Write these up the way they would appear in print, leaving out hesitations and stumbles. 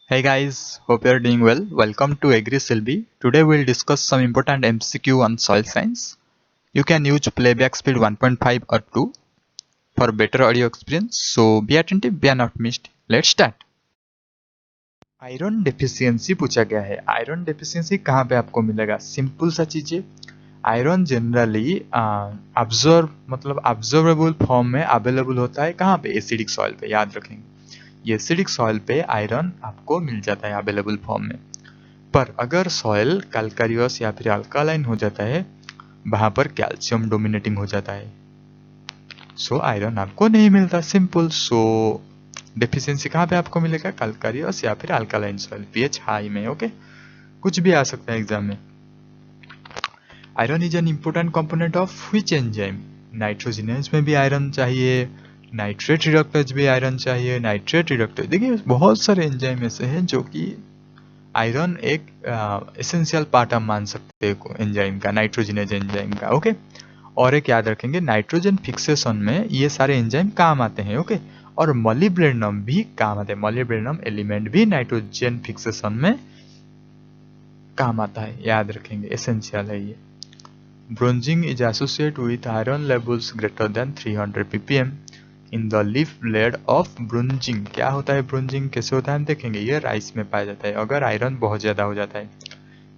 Hey guys, hope you are doing well. Welcome to Agri Silby. Today we'll discuss some important MCQ on soil science. You can use playback speed 1.5 or 2 for better audio experience. So be attentive, be not missed. Let's start. Iron deficiency पूछा गया है। Iron deficiency कहाँ पे आपको मिलेगा? Simple सा चीज है। आयरन जनरली ऑब्जर्वेबल फॉर्म में अवेलेबल होता है कहाँ पे? एसिडिक सॉइल पे, याद रखेंगे। ये एसिडिक सॉइल पे आयरन आपको मिल जाता है अवेलेबल फॉर्म में। पर अगर सॉइल कैल्कारियस या फिर अल्कालाइन हो जाता है, वहां पर कैल्शियम डोमिनेटिंग हो जाता है, सो आयरन आपको नहीं मिलता। सिंपल। सो डेफिशिएंसी कहाँ पे आपको मिलेगा? कैल्कारियस या फिर अल्कालाइन सॉइल, पीएच हाई में। ओके, कुछ भी आ सकता है एग्जाम में। Iron is an important component of which enzyme? Nitrogenase में भी आयरन चाहिए, नाइट्रेट रिडक्टेज भी आयरन चाहिए, नाइट्रेट रिडक्टेज। देखिए बहुत सारे एंजाइम ऐसे हैं जो कि आयरन एक एसेंशियल पार्ट हम मान सकते हैं एंजाइम का, नाइट्रोजिनेज एंजाइम का। ओके, और एक याद रखेंगे, नाइट्रोजन फिक्सेशन में ये सारे एंजाइम काम आते हैं। ओके, और मॉलिब्डेनम भी काम आते हैं। मॉलिब्डेनम एलिमेंट भी नाइट्रोजन फिक्सेशन में काम आता है, याद रखेंगे, एसेंशियल है ये। Bronzing is associate with iron levels greater than 300 ppm in the leaf blade of bronzing. क्या होता है ब्रोंजिंग, कैसे होता है हम देखेंगे। ये राइस में पाया जाता है अगर आयरन बहुत ज्यादा हो जाता है।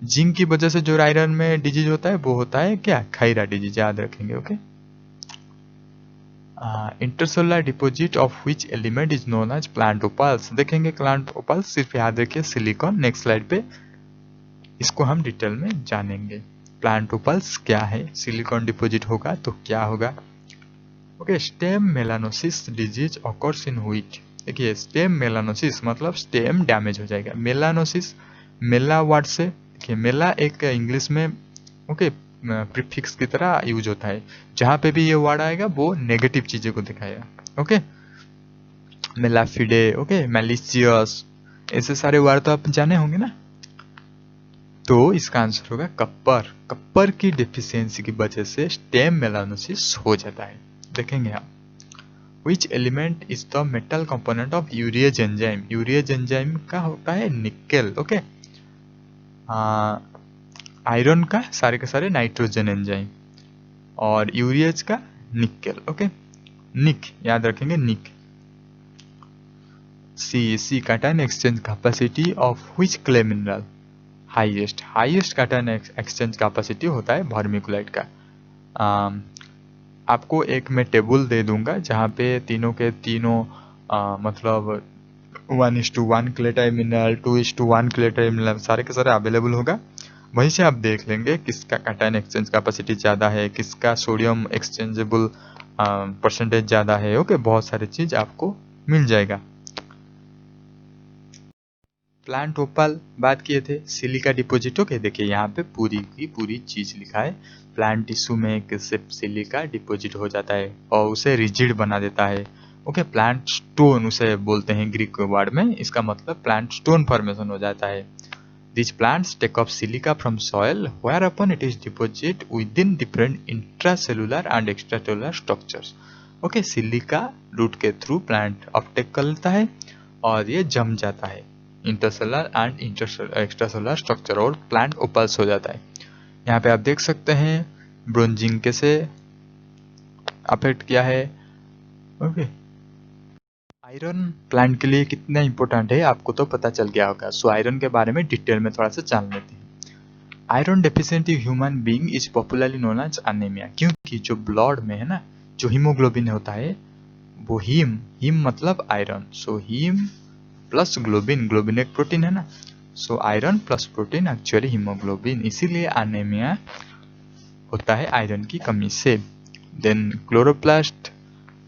जिंक की वजह से जो आयरन में डिजीज होता है वो होता है क्या? खैरा डिजीज, याद रखेंगे। Okay, intercellular deposit of which element is known as plant opals. देखेंगे प्लांट ओपल्स, सिर्फ याद रखिए सिलिकॉन। नेक्स्ट स्लाइड पे इसको हम डिटेल में जानेंगे। प्लांट ओपल्स क्या है, सिलिकॉन डिपॉजिट होगा तो क्या होगा। Okay, stem melanosis disease occurs in wheat. देखिए स्टेम मेलानोसिस मतलब स्टेम डैमेज हो जाएगा। मेलानोसिस, मेला वर्ड से, देखिए मेला एक इंग्लिश में ओके प्रीफिक्स की तरह यूज होता है। जहां पे भी ये वर्ड आएगा वो नेगेटिव चीजें को दिखाएगा। ओके, मेलाफिडे, ओके, मैलिशियस, ऐसे सारे वर्ड तो आप जाने होंगे ना। तो इसका आंसर होगा कप्पर। कप्पर की डेफिशिएंसी की वजह से स्टेम मेलानोसिस हो जाता है। देखेंगे आप। Which element is the metal component of urease enzyme? Urease enzyme का होता है निकेल। ओके, आयरन का सारे के सारे नाइट्रोजन एंजाइम, और यूरिएज का निकेल। ओके, निक याद रखेंगे, nick. See cation exchange capacity of which clay mineral? Highest cation exchange capacity होता है वर्मिकुलाइट का। आपको एक मैं टेबल दे दूंगा जहाँ पे तीनों के तीनों मतलब 1:1 क्लेटाइल मिनरल, 2:1 क्लेटाइल मिनरल सारे के सारे अवेलेबल होगा। वहीं से आप देख लेंगे किसका कैटायन एक्सचेंज कैपेसिटी ज़्यादा है, किसका सोडियम एक्सचेंजेबल परसेंटेज ज़्यादा है। ओके, बहुत सारी चीज़ आपको मिल जाएगा। प्लांट ओपल बात किए थे, सिलिका डिपोजिट। ओके, देखिए यहाँ पे पूरी की पूरी चीज़ लिखा है। प्लांट टिश्यू में किससे सिलिका डिपोजिट हो जाता है और उसे रिजिड बना देता है। ओके, प्लांट स्टोन उसे बोलते हैं ग्रीक वर्ड में, इसका मतलब प्लांट स्टोन फॉर्मेशन हो जाता है। These plants take up silica from soil whereupon it is deposited within different intracellular and extracellular structures. Okay, silica root के थ्रू प्लांट अपटेक कर लेता है और ये जम जाता है इंटरसेलुलर एंड एक्स्ट्रासेलुलर स्ट्रक्चर और प्लांट ओपल्स हो जाता है। यहाँ पे आप देख सकते हैं ब्रोंजिंग कैसे अफेक्ट किया है। ओके, आयरन प्लांट के लिए कितना इंपॉर्टेंट है आपको तो पता चल गया होगा। सो आयरन के बारे में डिटेल में थोड़ा सा जान लेते हैं। Iron deficient human being is popularly known as anaemia, क्योंकि जो ब्लड में है ना, जो हीमोग्लोबिन होता है वो हीम मतलब आयरन। सो हीम प्लस ग्लोबिन, ग्लोबिन एक प्रोटीन है ना, so iron plus protein actually haemoglobin, इसीलिए एनीमिया होता है आयरन की कमी से। देन क्लोरोप्लास्ट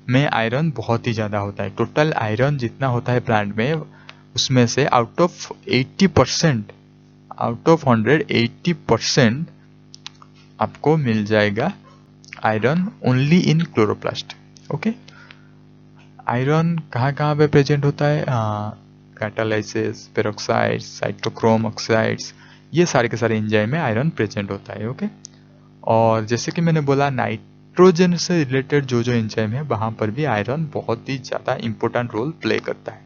में आयरन बहुत ही ज्यादा होता है। टोटल आयरन जितना होता है प्लांट में, उसमें से आउट ऑफ 80%, आउट ऑफ 100 80% आपको मिल जाएगा iron only in chloroplast. Okay, iron कहाँ कहाँ पे प्रेजेंट होता है? कैटालाइसिस, पेरोक्साइड्स, साइटोक्रोम ऑक्साइड्स, ये सारे के सारे एंजाइम में आयरन प्रेजेंट होता है। ओके, और जैसे कि मैंने बोला नाइट्रोजन से रिलेटेड जो एंजाइम है वहां पर भी आयरन बहुत ही ज्यादा इंपॉर्टेंट रोल प्ले करता है।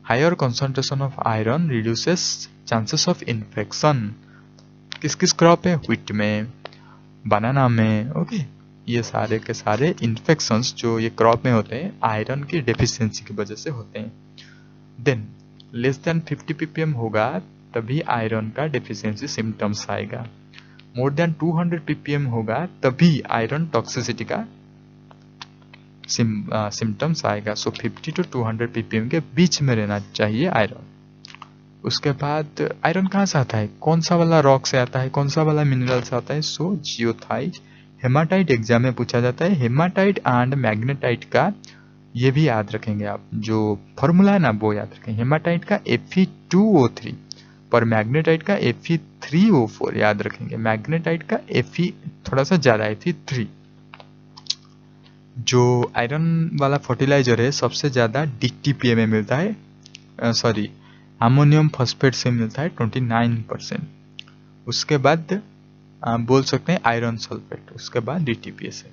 Higher concentration of iron reduces chances of infection. किस किस क्रॉप है? व्हीट में, बनाना में। ओके, ये सारे के सारे इन्फेक्शंस जो ये क्रॉप में होते हैं आयरन की डेफिशिएंसी की वजह से होते हैं। देन लेस देन 50 ppm होगा तभी आयरन का डेफिशिएंसी सिम्टम्स आएगा। मोर देन 200 ppm होगा तभी आयरन टॉक्सिसिटी का सिम्टम्स आएगा। सो 50 to 200 ppm के बीच में रहना चाहिए आयरन। उसके बाद आयरन कहाँ से आता है? कौन सा वाला रॉक से आता है? कौन सा वाला मिनरल से आता है? सो जियोथाइट, हेमाटाइट एग्जाम में पूछा जाता है। हेमाटाइट एंड मैग्नेटाइट का ये भी याद रखेंगे आप, जो फॉर्मूला है ना वो याद रखें। हेमाटाइट का Fe2O3 पर मैग्नेटाइट का Fe3O4 याद रखेंगे। मैग्नेटाइट का Fe थोड़ा सा ज्यादा है, Fe3। जो आयरन वाला फर्टिलाइजर है सबसे ज्यादा DTPA में मिलता है, सॉरी अमोनियम फॉस्फेट से मिलता है 29%। उसके बाद बोल सकते हैं आयरन सल्फेट, उसके बाद DTPA से।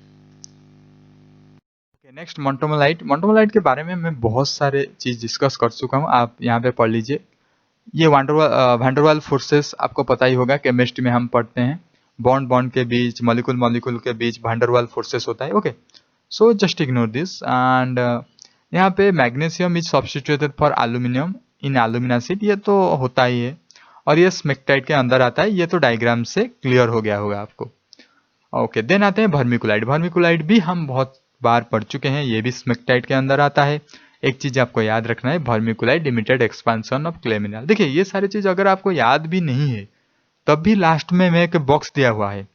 नेक्स्ट मोंटोमोलाइट। मोंटोमोलाइट के बारे में मैं बहुत सारे चीज डिस्कस कर चुका हूँ, आप यहाँ पे पढ़ लीजिए। ये वैंडरवाल फोर्सेस आपको पता ही होगा, केमिस्ट्री में हम पढ़ते हैं। बॉन्ड बॉन्ड के बीच, मॉलिक्यूल मॉलिक्यूल के बीच वैंडरवाल फोर्सेस होता है। Okay, so just ignore this. And यहाँ पे magnesium is substituted for aluminium in alumina seat, ये तो होता ही है। और ये स्मेक्टाइट के अंदर आता है, ये तो डायग्राम से क्लियर हो गया होगा आपको। ओके, देन आते हैं वर्मिकुलाइट। वर्मिकुलाइट भी हम बहुत बार पढ़ चुके हैं, ये भी स्मेक्टाइट के अंदर आता है। एक चीज आपको याद रखना है, vermiculite limited expansion of clay mineral. देखिए ये सारी चीज अगर आपको याद भी नहीं है तब भी लास्ट में मैं एक बॉक्स दिया हुआ है,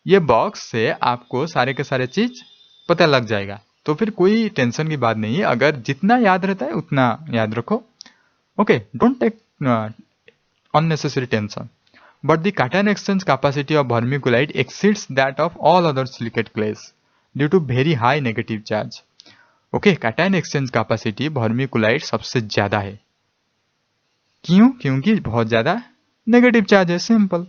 ये बॉक्स से आपको सारे के सारे चीज पता लग जाएगा, तो फिर कोई टेंशन की बात नहीं है। अगर जितना याद रहता है उतना याद रखो। Okay, don't take unnecessary tension. But the cation exchange capacity of vermiculite exceeds that of all other silicate clays due to very high negative charge. Okay, cation exchange capacity vermiculite सबसे ज्यादा है। क्यों? क्योंकि बहुत ज्यादा नेगेटिव चार्ज है, simple.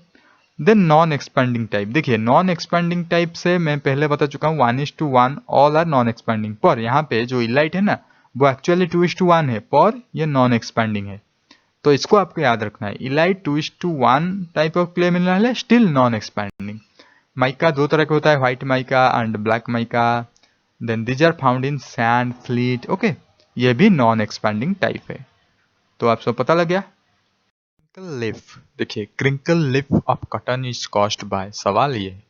Then non expanding type. देखिए non expanding type से मैं पहले बता चुका हूँ 1:1 ऑल आर नॉन एक्सपेंडिंग, पर यहाँ पे जो इलाइट है ना वो एक्चुअली 2:1 है, पर ये नॉन एक्सपेंडिंग है। तो इसको आपको याद रखना है। Illite 2:1 type of clay mineral है, स्टिल नॉन एक्सपेंडिंग। माइका दो तरह का होता है, white mica and black mica. Then these are found in sand, fleet. Okay, ये भी नॉन एक्सपेंडिंग टाइप है। तो आप सब पता लग गया। Crinkle leaf. देखिए crinkle leaf of cotton is caused by, सवाल ये है।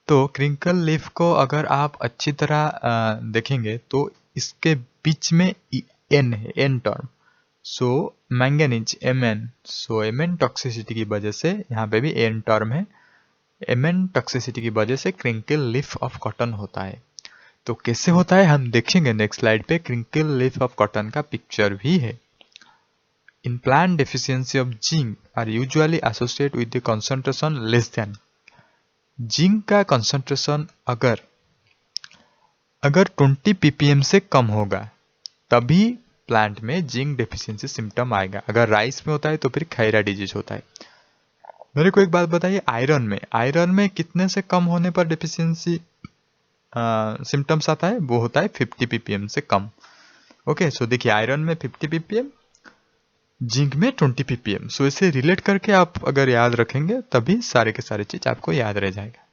तो क्रिंकल लीफ को अगर आप अच्छी तरह देखेंगे तो इसके बीच में एन है, एन टर्म। सो मैंगनीज Mn, सो Mn टॉक्सिसिटी की वजह से यहाँ पे भी एन टर्म है। Mn टॉक्सिसिटी की वजह से क्रिंकल लीफ ऑफ कॉटन होता है। तो कैसे होता है हम देखेंगे नेक्स्ट स्लाइड पे। क्रिंकल लीफ ऑफ कॉटन का पिक्चर भी है। In plant deficiency of zinc are usually associate with the concentration less than. Zinc का कंसंट्रेशन अगर 20 ppm से कम होगा तभी प्लांट में जिंक डेफिशिएंसी सिम्टम आएगा। अगर राइस में होता है तो फिर खैरा डिजीज होता है। मेरे को एक बात बताइए, आयरन में कितने से कम होने पर डेफिशिएंसी सिम्टम्स आता है? वो होता है 50 ppm से कम। ओके, सो देखिए आयरन में 50 ppm, जिंक में 20 ppm। सो इसे रिलेट करके आप अगर याद रखेंगे तभी सारे के सारे चीज आपको याद रह जाएगा।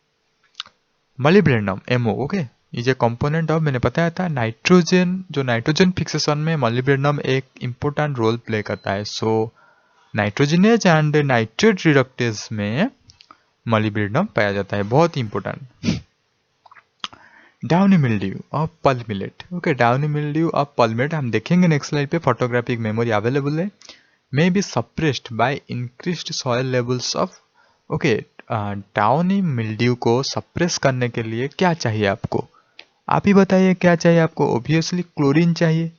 मॉलिब्डेनम MO, ओके, ये कंपोनेंट ऑफ, मैंने बताया था नाइट्रोजन, जो नाइट्रोजन फिक्सेशन में मॉलिब्डेनम एक इंपॉर्टेंट रोल प्ले करता है। So nitrogenase and nitrate reductase में मॉलिब्डेनम पाया जाता है, बहुत ही important. Downy mildew of pulp millet. Okay, downy mildew of pulp millet हम देखेंगे नेक्स्ट स्लाइड पे। फोटोग्राफिक मेमोरी अवेलेबल है। May be suppressed by increased soil levels of. Okay, downy mildew को सप्रेस करने के लिए क्या चाहिए आपको? आप ही बताइए क्या चाहिए आपको? ऑब्वियसली क्लोरीन चाहिए।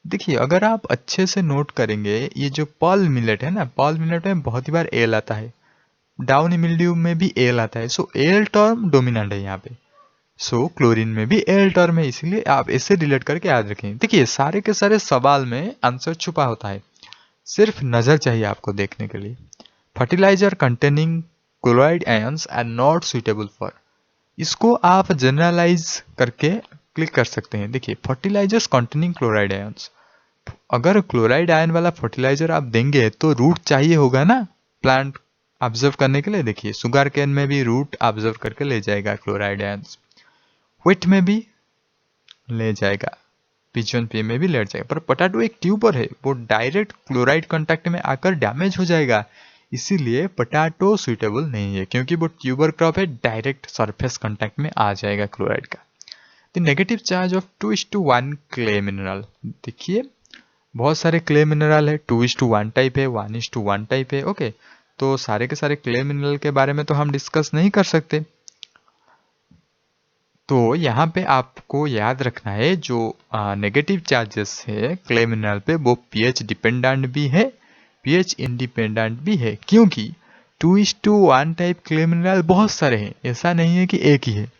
देखिए अगर आप अच्छे से नोट करेंगे, ये जो पल्प मिलेट है ना, पल्प मिलेट में बहुत ही बार एल आता है, डाउनी मिल्ड्यू में भी एल आता है। सो एल टर्म डोमिनेंट है यहाँ पे। सो क्लोरीन में भी एल टर्म है, इसलिए आप इससे रिलेट करके याद रखें। देखिए सारे के सारे सवाल में आंसर छुपा होता है, सिर्फ नजर चाहिए आपको देखने के लिए। Fertiliser containing chloride ions are not suitable for. इसको आप जनरलाइज करके क्लिक कर सकते हैं। देखिए फर्टिलाइजर्स कंटेनिंग क्लोराइड आयंस, अगर क्लोराइड आयन वाला फर्टिलाइजर आप देंगे तो रूट चाहिए होगा ना प्लांट ऑब्जर्व करने के लिए। देखिए शुगर केन में भी रूट ऑब्जर्व करके ले जाएगा क्लोराइड आयंस, व्हीट में भी ले जाएगा, पिजन पे में भी ले जाएगा, पर पोटैटो एक ट्यूबर है, वो डायरेक्ट क्लोराइड कांटेक्ट में आकर डैमेज हो जाएगा, इसीलिए पोटैटो सुइटेबल नहीं है, क्योंकि वो ट्यूबर क्रॉप है, डायरेक्ट सरफेस कांटेक्ट में आ जाएगा क्लोराइड का। The negative charge of 2:1 clay mineral. देखिए बहुत सारे क्ले मिनरल है, 2:1 टाइप है, 1:1 टाइप है। ओके, तो सारे के सारे क्ले मिनरल के बारे में तो हम डिस्कस नहीं कर सकते, तो यहाँ पे आपको याद रखना है जो नेगेटिव चार्जेस है क्ले मिनरल पे, वो पीएच डिपेंडेंट भी है, पीएच इंडिपेंडेंट भी है, क्योंकि 2:1 टाइप क्ले मिनरल बहुत सारे हैं, ऐसा नहीं है कि एक ही है।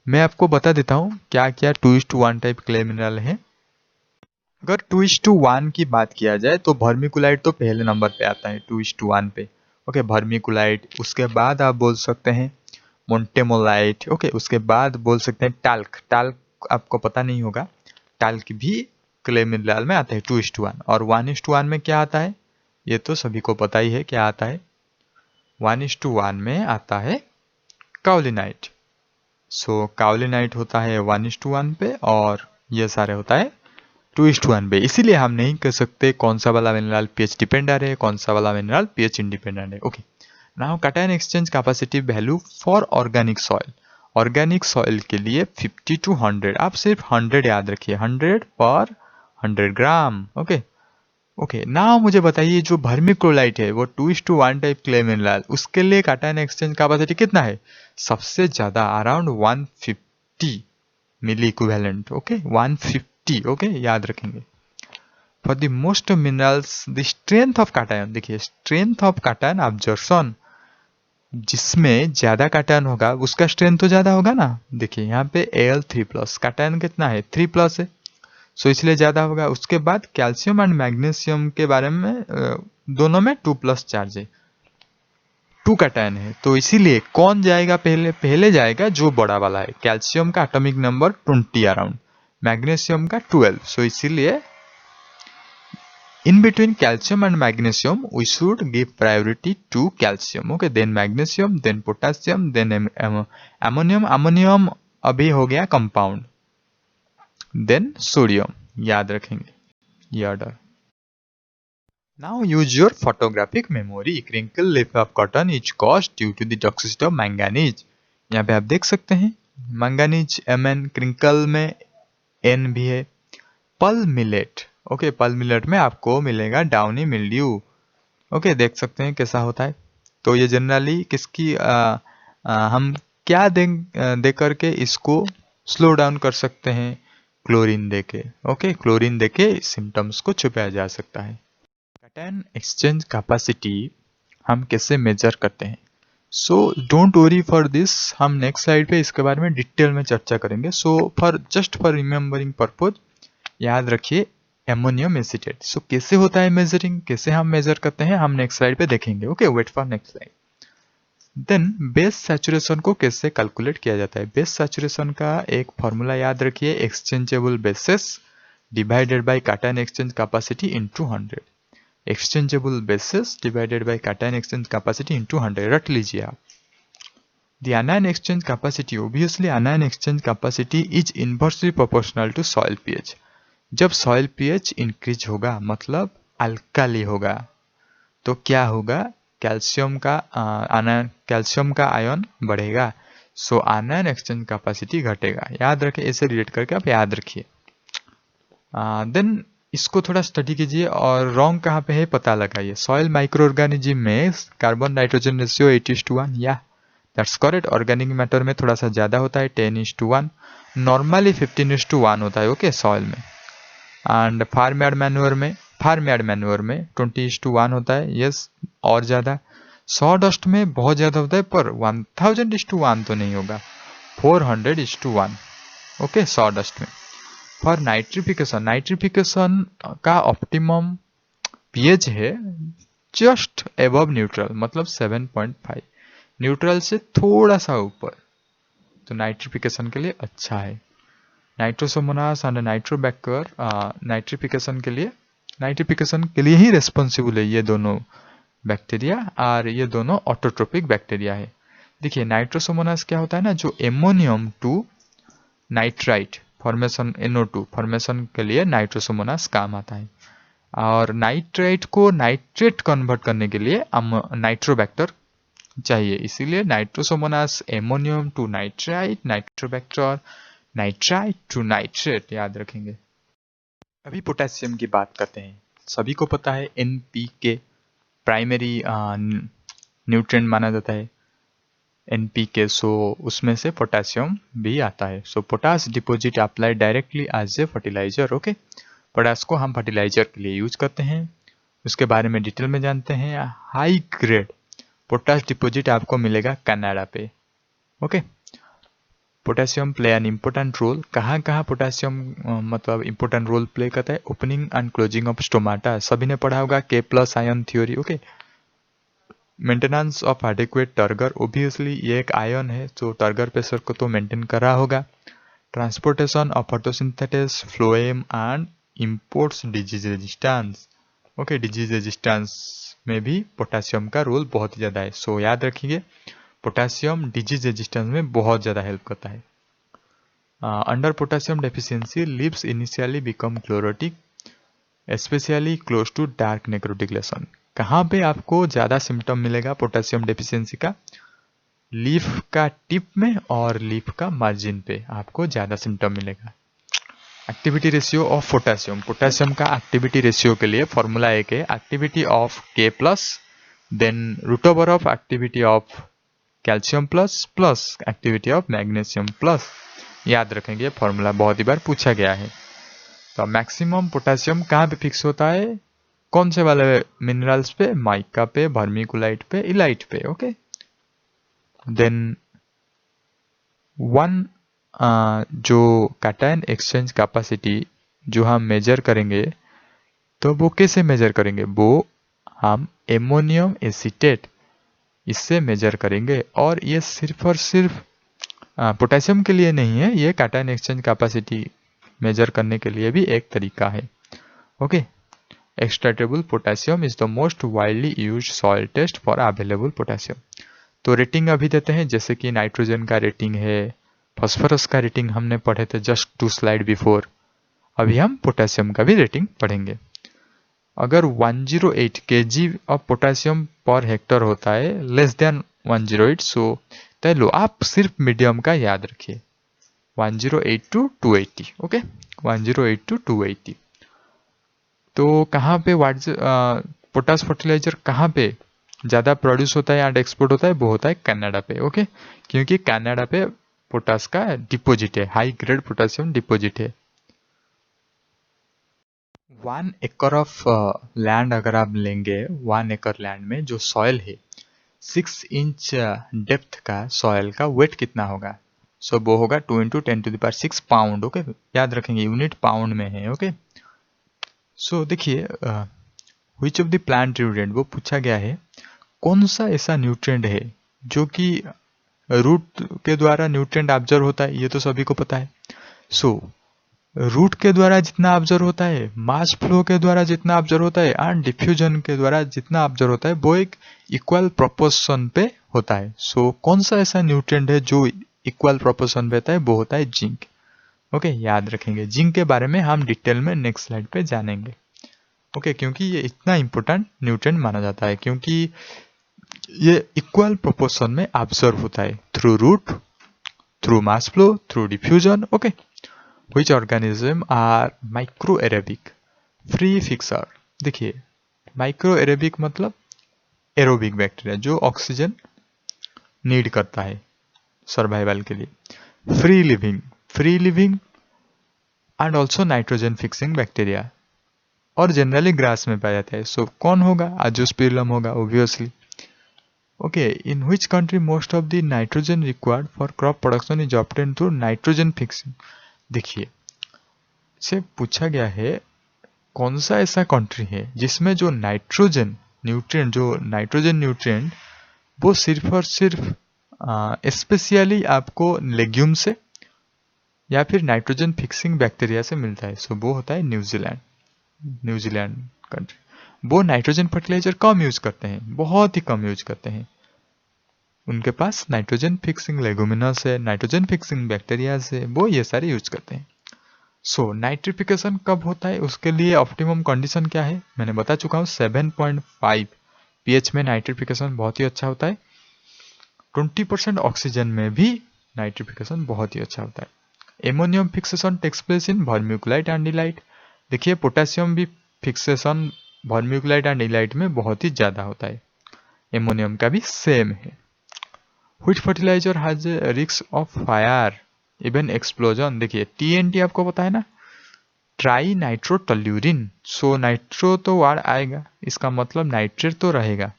मैं आपको बता देता हूँ क्या क्या 2:1 टाइप क्ले मिनरल है। अगर 2:1 की बात किया जाए तो वर्मिकुलाइट तो पहले नंबर पे आता है 2:1 पे। ओके, वर्मिकुलाइट, उसके बाद आप बोल सकते हैं मोन्टेमोलाइट। ओके, उसके बाद बोल सकते हैं टाल्क। टाल्क आपको पता नहीं होगा, टाल्क भी क्ले मिनरल में आता है 2:1। और 1:1 में क्या आता है, ये तो सभी को पता ही है क्या आता है। 1:1 में आता है काओलिनाइट। सो काओलिनाइट होता है 1:1 पे और ये सारे होता है 2:1 पे। इसीलिए हम नहीं कह सकते कौन सा वाला मिनरल पीएच डिपेंडेंट है, कौन सा वाला मिनरल पीएच इंडिपेंडेंट है। Okay, now cation exchange capacity value for organic soil. Organic soil के लिए 50 to 100, आप सिर्फ 100 याद रखिए, 100 पर 100 ग्राम। ओके ओके, नाउ मुझे बताइए जो वर्मिकुलाइट है वो 2:1 टाइप क्ले मिनरल, उसके लिए कैटायन एक्सचेंज कैपेसिटी कितना है, सबसे ज्यादा अराउंड 150 मिली इक्विवेलेंट। ओके 150, ओके याद रखेंगे। For the most minerals the strength of cation, देखिए स्ट्रेंथ ऑफ कैटायन अब्जॉर्प्शन, जिसमें ज्यादा कैटायन होगा उसका स्ट्रेंथ तो ज्यादा होगा ना। देखिए यहाँ पे Al3+, कैटायन कितना है 3+ है, सो इसलिए ज्यादा होगा। उसके बाद कैल्शियम एंड मैग्नीशियम के बारे में दोनों में 2+ चार्ज है, 2 कैटायन है, तो इसीलिए कौन जाएगा पहले, पहले जाएगा जो बड़ा वाला है। कैल्शियम का एटॉमिक नंबर 20 अराउंड, मैग्नीशियम का 12, सो इसीलिए in between calcium and magnesium we should give priority to calcium. Okay, then magnesium, then potassium, then ammonium. ammonium अभी हो गया कंपाउंड, देन सोडियम, याद रखेंगे ये order. Now use your photographic memory. Crinkle leaf of cotton is caused due to the toxicity of manganese. यहाँ पे आप देख सकते हैं मैंगनीज Mn, क्रिंकल में N भी है। पल मिलेट, ओके पल मिलेट में आपको मिलेगा डाउनी मिल्ड्यू। ओके देख सकते हैं कैसा होता है। तो ये जनरली किसकी हम क्या दे करके इसको स्लो डाउन कर सकते हैं, क्लोरीन देके। ओके क्लोरीन देके सिम्टम्स को छुपाया जा सकता है। कैटायन एक्सचेंज कैपेसिटी हम कैसे मेजर करते हैं, so don't worry for this, हम नेक्स्ट स्लाइड पे इसके बारे में डिटेल में चर्चा करेंगे। So for just for remembering purpose याद रखिए एमोनियम एसीटेट। सो कैसे होता है मेजरिंग, कैसे हम मेजर करते हैं, हम नेक्स्ट स्लाइड पे देखेंगे। Okay wait for next slide. Then base saturation को कैसे कैलकुलेट किया जाता है। बेस सैचुरेशन का एक फॉर्मूला याद रखिए, exchangeable basis divided by cation exchange capacity into 100। Exchangeable basis divided by cation exchange capacity into 100 रट लीजिए आप। The anion exchange capacity, obviously anion exchange capacity is inversely proportional to soil pH. जब soil pH increase होगा मतलब alkali होगा तो क्या होगा, कैल्शियम का आयन बढ़ेगा, सो आयन एक्सचेंज कैपेसिटी घटेगा। याद रखें, ऐसे रिलेट करके आप याद रखिए। देन इसको थोड़ा स्टडी कीजिए और रॉन्ग कहाँ पे है पता लगाइए। सॉइल माइक्रो ऑर्गेनिज्म में कार्बन नाइट्रोजन रेशियो 8:1, या दैट्स करेक्ट। ऑर्गेनिक मैटर में थोड़ा सा ज्यादा होता है 10:1, नॉर्मली 15:1 होता है। ओके सॉइल में। एंड फार्म यार्ड मैन्योर में 20:1 होता है, यस और ज्यादा। सॉ डस्ट में बहुत ज्यादा होता है, पर 1000:1 तो नहीं होगा, 400:1। ओके सॉ डस्ट में। फॉर नाइट्रिफिकेशन का ऑप्टिमम पीएच है जस्ट एबव न्यूट्रल, मतलब 7.5, न्यूट्रल से थोड़ा सा ऊपर, तो नाइट्रिफिकेशन के लिए अच्छा है। नाइट्रोसोमोनास एंड नाइट्रोबैक्टर नाइट्रिफिकेशन के लिए ही रेस्पॉन्सिबल है ये दोनों बैक्टीरिया, और ये दोनों ऑटोट्रोपिक बैक्टीरिया है। देखिए नाइट्रोसोमोनास क्या होता है ना, जो ammonium to nitrite formation NO2 formation के लिए नाइट्रोसोमोनास काम आता है, और नाइट्राइट को नाइट्रेट कन्वर्ट करने के लिए नाइट्रोबैक्टर चाहिए। इसीलिए nitrosomonas ammonium to nitrite, nitrobacter nitrite to nitrate, याद रखेंगे। अभी पोटेशियम की बात करते हैं। सभी को पता है NPK प्राइमरी न्यूट्रिएंट माना जाता है NPK, सो उसमें से पोटेशियम भी आता है। So potash deposit applied directly as a fertiliser. Okay, potash को हम फर्टिलाइजर के लिए यूज करते हैं, उसके बारे में डिटेल में जानते हैं। हाई ग्रेड पोटास डिपॉजिट आपको मिलेगा कनाडा पे। Okay, potassium play an important role. कहाँ कहाँ पोटेशियम मतलब इम्पोर्टेंट रोल प्ले करता है? Opening and closing of stomata, सभी ने पढ़ा होगा K+ ion theory. Okay, maintenance of adequate turgor, obviously ये एक आयन है तो टर्गर प्रेशर को तो मेंटेन कर रहा होगा। Transportation of photosynthesis, phloem and imports disease resistance. Okay, disease resistance में भी पोटेशियम का रोल बहुत ज़्यादा है। सो याद रखिए पोटेशियम डिजीज रेजिस्टेंस में बहुत ज़्यादा हेल्प करता है। Under potassium deficiency leaves initially become chlorotic, especially close to dark necrotic lesion. कहाँ पे आपको ज़्यादा सिम्टम मिलेगा पोटेशियम डेफिशिएंसी का? लीफ का टिप में और लीफ का मार्जिन पे आपको ज़्यादा सिम्टम मिलेगा। Activity ratio of potassium, potassium का एक्टिविटी रेशियो के लिए फॉर्मूला एक है activity of K+, then root over of activity of calcium plus activity of magnesium plus. याद रखेंगे फॉर्मूला बहुत ही बार पूछा गया है। तो मैक्सिमम पोटेशियम कहाँ पे फिक्स होता है? कौन से वाले मिनरल्स पे? माइका पे, वर्मिकुलाइट पे, इलाइट पे। ओके, देन जो कैटायन एक्सचेंज कैपेसिटी जो हम मेजर करेंगे, तो वो कैसे मेजर करेंगे? वो हम एमोनियम एसीटेट इससे मेजर करेंगे, और ये सिर्फ और सिर्फ पोटेशियम के लिए नहीं है, ये कैटायन एक्सचेंज कैपेसिटी मेजर करने के लिए भी एक तरीका है। Okay, extractable potassium is the most widely used soil test for available potassium. तो रेटिंग अभी देते हैं, जैसे कि नाइट्रोजन का रेटिंग है, फास्फोरस का रेटिंग हमने पढ़े थे जस्ट 2 स्लाइड बिफोर। अभी हम पोटेशियम का भी रेटिंग पढ़ेंगे। अगर 108 kg of potassium per hectare होता है, लेस देन 108, सो लो आप सिर्फ मीडियम का याद रखिए 108 to 280। Okay, 108 to 280। तो कहाँ पे पोटास फर्टिलाइजर कहाँ पे ज़्यादा प्रोड्यूस होता है एंड एक्सपोर्ट होता है? वो होता है कनाडा पे। ओके, क्योंकि कनाडा पे पोटास का डिपॉजिट है, हाई ग्रेड पोटेशियम डिपॉजिट है। 1 एकड़ ऑफ लैंड अगर आप लेंगे, 1 एकड़ लैंड में जो सॉइल है 6 इंच डेप्थ का सॉइल का वेट कितना होगा? सो वो होगा 2 × 10⁶ पाउंड। ओके, याद रखेंगे यूनिट पाउंड में है। ओके, सो देखिए which of the plant nutrient, वो पूछा गया है कौन सा ऐसा न्यूट्रिएंट है जो कि रूट के द्वारा न्यूट्रिएंट ऑब्जर्व होता है, ये तो सभी को पता है। सो रूट के द्वारा जितना ऑब्जर्व होता है, मास फ्लो के द्वारा जितना ऑब्जर्व होता है, एंड डिफ्यूजन के द्वारा जितना ऑब्जर्व होता है, वो एक इक्वल प्रोपोर्शन पे होता है। सो कौन सा ऐसा न्यूट्रिएंट है जो इक्वल प्रोपोर्शन पे होता है? वो होता है जिंक। ओके, याद रखेंगे। जिंक के बारे में हम डिटेल में नेक्स्ट स्लाइड पे जानेंगे। ओके, क्योंकि ये इतना इंपॉर्टेंट न्यूट्रिएंट माना जाता है, क्योंकि ये इक्वल प्रोपोर्शन में ऑब्जर्व होता है through root, through mass flow, through diffusion. Okay, which organism are micro aerobic free fixer. देखिए माइक्रो एरोबिक मतलब एरोबिक बैक्टीरिया जो ऑक्सीजन नीड करता है सर्वाइवल के लिए। Free living and also nitrogen fixing bacteria, और जनरली ग्रास में पाया जाता है। सो कौन होगा? एंजियोस्पर्म होगा obviously. Okay, in which country most of the nitrogen required for crop production is obtained through nitrogen fixing. देखिए से पूछा गया है कौन सा ऐसा कंट्री है जिसमें जो नाइट्रोजन न्यूट्रिएंट वो सिर्फ और सिर्फ स्पेशली आपको लेग्यूम से या फिर नाइट्रोजन फिक्सिंग बैक्टीरिया से मिलता है। सो वो होता है न्यूजीलैंड कंट्री। वो नाइट्रोजन फर्टिलाइजर कम यूज करते हैं, बहुत ही कम यूज करते हैं। उनके पास नाइट्रोजन फिक्सिंग लेगुमिनस है, नाइट्रोजन फिक्सिंग बैक्टीरिया है, वो ये सारे यूज करते हैं। सो नाइट्रिफिकेशन कब होता है, उसके लिए ऑप्टिमम कंडीशन क्या है मैंने बता चुका हूँ। 7.5 pH में नाइट्रिफिकेशन बहुत ही अच्छा होता है। 20% ऑक्सीजन में भी नाइट्रिफिकेशन बहुत ही अच्छा होता है। Ammonium fixation takes place in vermiculite and illite. देखिए पोटेशियम भी फिक्सेशन वर्म्यूक्लाइट एंड इलाइट में बहुत ही ज्यादा होता है। एमोनियम का भी सेम है। Which fertiliser has risk of fire even explosion. देखिए TNT आपको पता है ना, ट्राई नाइट्रोटल्यूरिन। सो नाइट्रो तो वार आएगा, इसका मतलब नाइट्रेट तो रहेगा।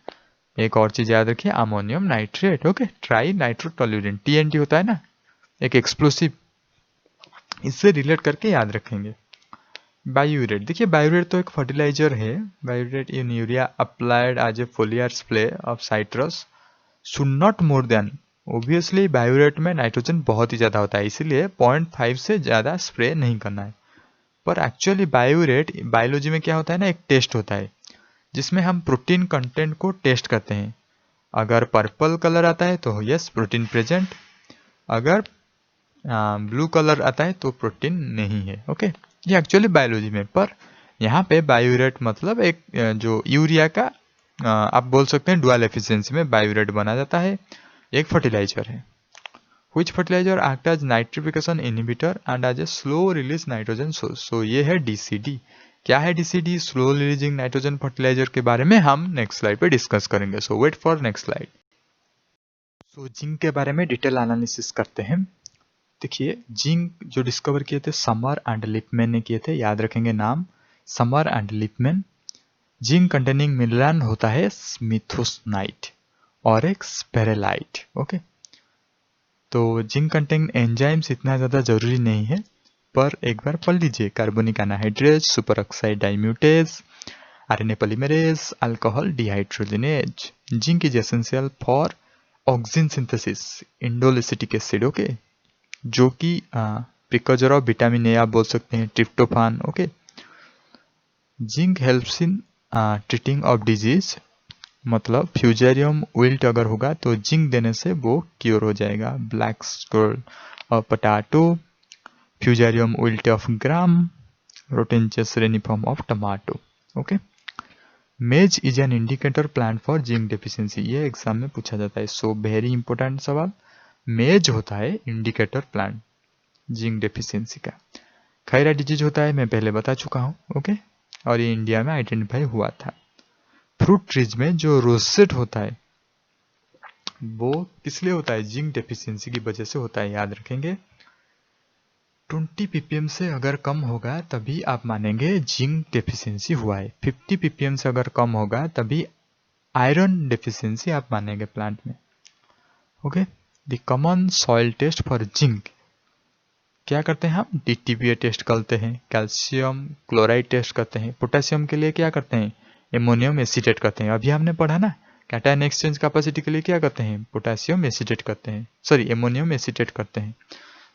एक और चीज याद रखिए, ammonium nitrate. Okay, trinitrotoluene TNT होता है ना, एक एक्सप्लोसिव, इससे रिलेट करके याद रखेंगे। बायोरेट, देखिए बायोरेट तो एक फर्टिलाइजर है। Biuret in urea applied as a foliar spray of citrus should not more than. Obviously biuret में नाइट्रोजन बहुत ही ज्यादा होता है, इसीलिए 0.5 से ज्यादा स्प्रे नहीं करना है। पर एक्चुअली बायोरेट बायोलॉजी में क्या होता है ना, एक टेस्ट होता है जिसमें हम प्रोटीन कंटेंट को टेस्ट करते हैं। अगर पर्पल कलर आता है तो यस प्रोटीन प्रेजेंट, अगर ब्लू कलर आता है तो प्रोटीन नहीं है। ओके, ये एक्चुअली बायोलॉजी में। पर यहाँ पे बायोरेट मतलब एक जो यूरिया का आप बोल सकते हैं डुअल एफिशिएंसी में बायोरेट बना जाता है, एक फर्टिलाइजर है। Which fertilizer act as nitrification inhibitor and as a slow release nitrogen source? So ये है DCD। क्या है DCD? Slow releasing nitrogen fertiliser के बारे में हम नेक्स्ट स्लाइड पे डिस्कस करेंगे। So wait for next slide. So zinc के बारे में डिटेल एनालिसिस करते हैं। देखिए जिंक जो डिस्कवर किए थे समर एंड लिपमैन ने किए थे, याद रखेंगे नाम summer and Lipman. Zinc containing mineral होता है स्मिथोसनाइट और एक स्पेरेलाइट। ओके, तो जिंक कंटेनिंग एंजाइम्स इतना ज़्यादा जरूरी नहीं है, पर एक बार पढ़ लीजिए। Carbonic anhydrase, super oxide dismutase, RNA polymerase, alcohol dehydrogenase. Zinc is essential for oxygen synthesis, indoleacetic acid. Okay, जो कि प्रिकॉजर ऑफ विटामिन ए आप बोल सकते हैं, tryptophan. Okay, zinc helps in treating of disease, मतलब फ्यूजेरियम विल्ट अगर होगा तो जिंक देने से वो क्योर हो जाएगा। Black scroll of potato, fusarium wilt of gram, rotylenchus reniform of tomato. Okay, maize is an indicator plant for zinc deficiency, ये एग्जाम में पूछा जाता है। सो वेरी इंपॉर्टेंट सवाल। मेज होता है इंडिकेटर प्लांट जिंक डेफिशिएंसी का। खैरा डिजीज होता है, मैं पहले बता चुका हूँ। ओके, और ये इंडिया में आइडेंटिफाई हुआ था। फ्रूट ट्रीज में जो रोसेट होता है वो किस लिए होता है, जिंक डेफिशिएंसी की वजह से होता है, याद रखेंगे। 20 ppm से अगर कम होगा तभी आप मानेंगे जिंक डेफिशिएंसी हुआ है। 50 ppm से अगर कम होगा तभी आयरन डेफिशिएंसी आप मानेंगे प्लांट में। Okay, the common soil test for zinc, क्या करते हैं हम, DTPA टेस्ट करते हैं, कैल्शियम क्लोराइड टेस्ट करते हैं। पोटेशियम के लिए क्या करते हैं, एमोनियम एसीटेट करते हैं। अभी हमने पढ़ा ना, कैटायन एक्सचेंज कैपेसिटी के लिए क्या करते हैं, पोटेशियम एसीटेट करते हैं, सॉरी एमोनियम एसीटेट करते हैं।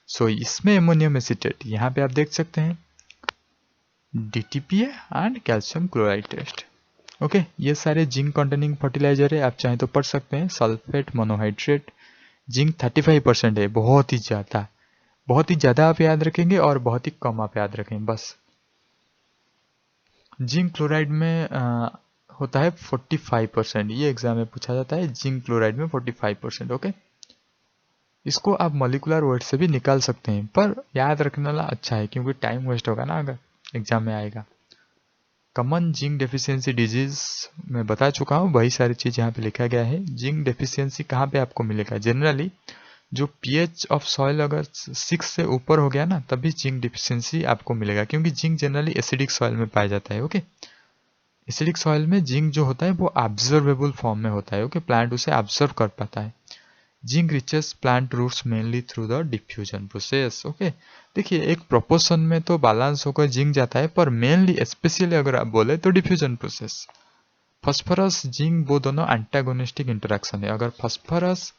सो इसमें एमोनियम एसीटेट, यहाँ पे आप देख सकते हैं DTPA and calcium chloride test. Okay, ये सारे जिंक कंटेनिंग फर्टिलाइजर है, आप चाहें तो पढ़ सकते हैं। सल्फेट मोनोहाइड्रेट, जिंक 35% है, बहुत ही ज्यादा आप याद रखेंगे और बहुत ही कम आप याद रखेंगे बस। जिंक क्लोराइड में होता है 45%, ये एग्जाम में पूछा जाता है। जिंक क्लोराइड में 45%। ओके, इसको आप मॉलिक्यूलर वर्ड से भी निकाल सकते हैं, पर याद रखने वाला अच्छा है क्योंकि टाइम वेस्ट होगा ना अगर एग्जाम में आएगा। कॉमन जिंक डेफिशिएंसी डिजीज मैं बता चुका हूँ, वही सारी चीज यहाँ पे लिखा गया है। जिंक डेफिशिएंसी कहाँ पे आपको मिलेगा, जनरली जो pH ऑफ सॉइल अगर 6 से ऊपर हो गया ना तभी जिंक डिफिशियंसी आपको मिलेगा, क्योंकि जिंक जनरली एसिडिक सॉइल में पाया जाता है। ओके, एसिडिक सॉइल में जिंक जो होता है वो ऑब्जर्वेबल फॉर्म में होता है। ओके, प्लांट उसे ऑब्जर्व कर पाता है। Zinc reaches plant roots mainly through the diffusion process. Okay, देखिए एक प्रोपोर्शन में तो बैलेंस होकर जिंक जाता है, पर मेनली स्पेशली अगर आप बोले तो डिफ्यूजन प्रोसेस। फास्फोरस जिंक वो दोनों एंटागोनिस्टिक इंटरेक्शन है। अगर फास्फोरस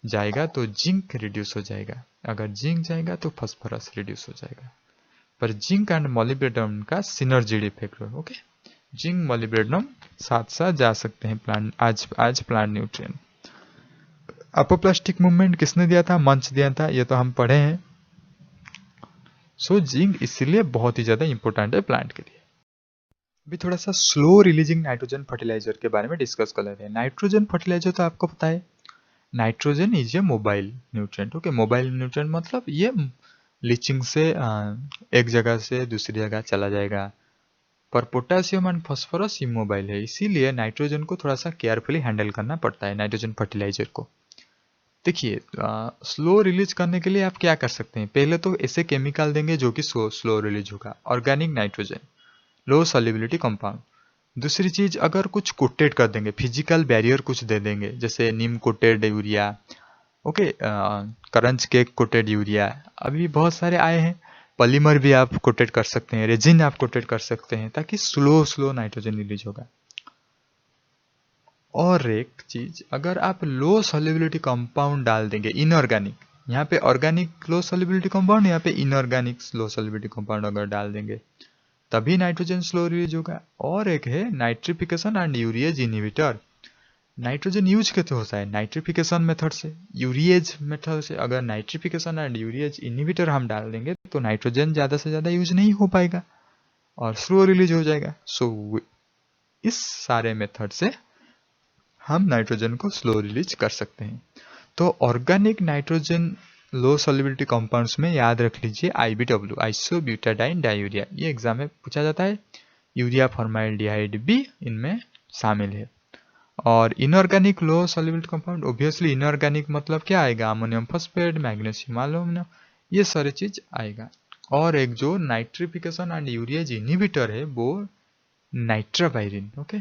जाएगा तो जिंक रिड्यूस हो जाएगा, अगर जिंक जाएगा तो फास्फोरस रिड्यूस हो जाएगा। पर जिंक एंड मॉलिब्डेनम का सिनर्जी इफेक्ट है। ओके, जिंक मॉलिब्डेनम साथ साथ जा सकते हैं प्लांट आज प्लांट न्यूट्रिएंट। अपोप्लास्टिक मूवमेंट किसने दिया था? मंच दिया था, ये तो हम पढ़े हैं। सो जिंक इसीलिए बहुत ही ज्यादा इंपॉर्टेंट है प्लांट के लिए। अभी थोड़ा सा स्लो रिलीजिंग नाइट्रोजन फर्टिलाइजर के बारे में डिस्कस कर लेते हैं। नाइट्रोजन फर्टिलाइजर तो आपको पता है, nitrogen is a mobile nutrient. Okay, mobile nutrient मतलब ये लीचिंग से एक जगह से दूसरी जगह चला जाएगा। पर पोटेशियम एंड फास्फोरस इमोबाइल है, इसीलिए नाइट्रोजन को थोड़ा सा केयरफुली हैंडल करना पड़ता है नाइट्रोजन फर्टिलाइजर को। देखिए, स्लो रिलीज करने के लिए आप क्या कर सकते हैं? पहले तो ऐसे केमिकल देंगे जो कि स्लो रिलीज होगा, ऑर्गेनिक नाइट्रोजन, लो सॉल्युबिलिटी कंपाउंड। दूसरी चीज, अगर कुछ कोटेड कर देंगे, फिजिकल बैरियर कुछ दे देंगे, जैसे नीम कोटेड यूरिया, ओके, करंज केक कोटेड यूरिया, अभी बहुत सारे आए हैं। पॉलीमर भी आप कोटेड कर सकते हैं, रेजिन आप कोटेड कर सकते हैं, ताकि स्लो नाइट्रोजन रिलीज होगा। और एक चीज, अगर आप लो सॉल्युबिलिटी कंपाउंड डाल देंगे, इनऑर्गेनिक, यहाँ पे ऑर्गेनिक लो सॉल्युबिलिटी कंपाउंड, यहाँ पे इनऑर्गेनिक लो सॉल्युबिलिटी कंपाउंड अगर डाल देंगे तभी नाइट्रोजन स्लो रिलीज होगा। और एक है nitrification and urease inhibitor. Nitrogen use कैसे होता है? नाइट्रिफिकेशन मेथड से, यूरिएज मेथड से। अगर नाइट्रिफिकेशन एंड यूरिएज इनहिबिटर हम डाल देंगे तो नाइट्रोजन ज्यादा से ज्यादा यूज नहीं हो पाएगा और स्लो रिलीज हो जाएगा। सो इस सारे मेथड से हम नाइट्रोजन को स्लो रिलीज कर सकते हैं। तो ऑर्गेनिक नाइट्रोजन लो सॉल्युबिलिटी कंपाउंड्स में याद रख लीजिए आईबीडब्ल्यू, आइसोब्यूटाडाइन डायूरिया, ये एग्जाम में पूछा जाता है। यूरिया फॉर्माल्डिहाइड भी इनमें शामिल है। और इनऑर्गेनिक लो सॉल्युबिलिटी कंपाउंड, ऑब्वियसली इनऑर्गेनिक मतलब क्या आएगा? अमोनियम फॉस्फेट, मैग्नीशियम एल्यूमिनियम, ये सारी चीज आएगा। और एक जो नाइट्रिफिकेशन एंड यूरिएज इनहिबिटर है वो नाइट्राबाइरिन। ओके,